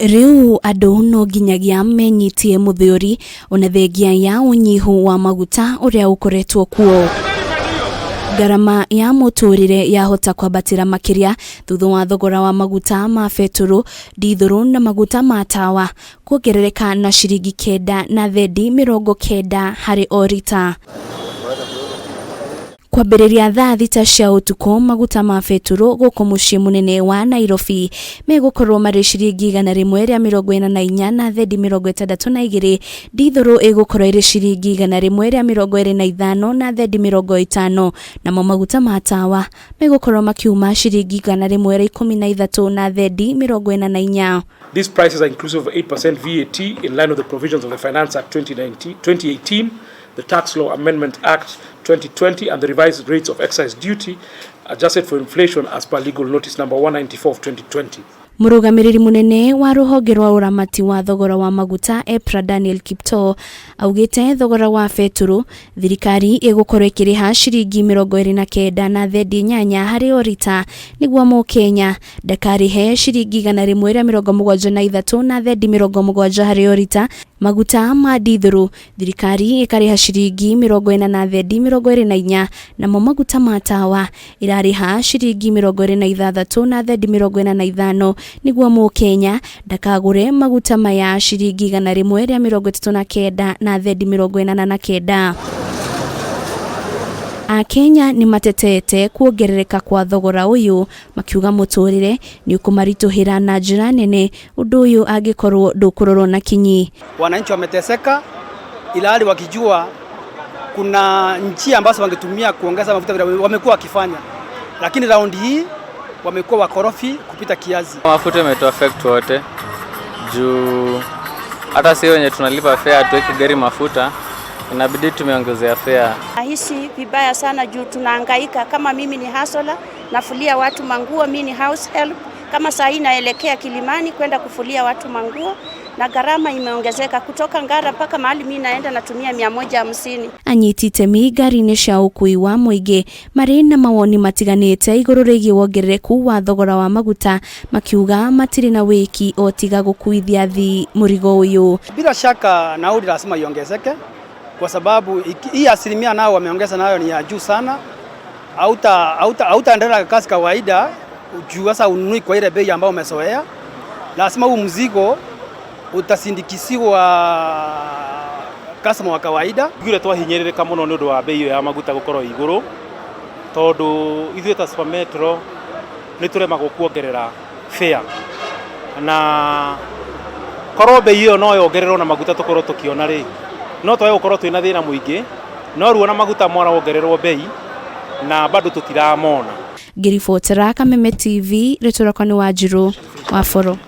Riu andu no nginyagia menyitie muthiuri ona thengia ya unyihu wa maguta uria ukoretwo kuo. Garama ya muturire yahota kwambatira makiria thutha wa thogora wa maguta ma beturu, ndithuru na maguta ma tawa kwongerereka na ciringi kenda na thendi 90 hari o rita. Kwambiriria thaa thita cia utuku maguta ma beturu guku mucii munene wa Nairobi megukorwo mari ciringi 144 na thendi 62, ndithuru igukorwo iri ciringi 125 na thendi 50, namo maguta ma tawa megukorwo makiuma ciringi 113 na thendi 44. These prices are inclusive of 8% VAT in line with the provisions of the Finance Act 2018, the Tax Law Amendment Act 2020, and the revised rates of excise duty adjusted for inflation as per legal notice number 194 of 2020. Murugamiriri munene wa ruhonge rwa uramati wa thogora wa maguta Daniel Kipto augite thogora wa beturu thirikari igukorwo ikiriha ciringi 29 na thendi 8 hari o rita niguo mukenya ndakarihe ciringi 173 na thendi 70 hari o rita. Maguta ma ndithuru thirikari ikariha ciringi 40 na thendi 24, namo maguta ma tawa irariha ciringi 26 na thendi 45 niguo mukenya ndakagure maguta maya ciringi 139 na thendi 49. Akenya ni matetete kuongerereka kwa thogora uyu makiuga muturire ni ukumarituhira na njira nene undu uyu angikorwo ndukurorwo na kinyi. Wananchi wameteseka ilali wakijua kuna njia ambazo wangetumia kuongeza mafuta vile wamekuwa wakifanya, lakini raundi hii wamekuwa wakorofi kupita kiasi. Mafuta imeto affect wote juu hata sisi wenye tunalipa fare tuweke gari mafuta inabidi tumeongezea fare. Nahisi vibaya sana juu tunahangaika. Kama mimi ni hustler nafulia watu manguo, mimi ni house help. Kama saa hii naelekea Kilimani kwenda kufulia watu manguo na gharama imeongezeka kutoka Ngara mpaka mahali mimi naenda natumia 150. Anyitite gari-ini cia ukui wa muingi mari na mawoni matiganite iguru rigi wongerereku wa thogora wa maguta makiuga matiri na wiki o tiga gukuithia thi Murigo uyu. Bila shaka nauli lazima iongezeke kwa sababu hii asilimia nao wameongeza nayo ni ya juu sana. Hautaendelea kazi kawaida juu sasa ununui kwa ile bei ambayo umezoea. Lazima huu mzigo utasindikisiwa customer wa kawaida. Gure twahinyerereka muno ni undu wa bei ya maguta gukorwo iguru tondu ithuĩ ta supermetro ni turemagwo kuongerera fare na korwo bei iyo no yongererwo na maguta tukorwo tukiona ri no twae gukorwo twina thina muingi no ruona maguta mwana wongererwo bei na bado tutiramona. Ngiribotera Kameme TV ritura kwani Wanjiru wa Foro.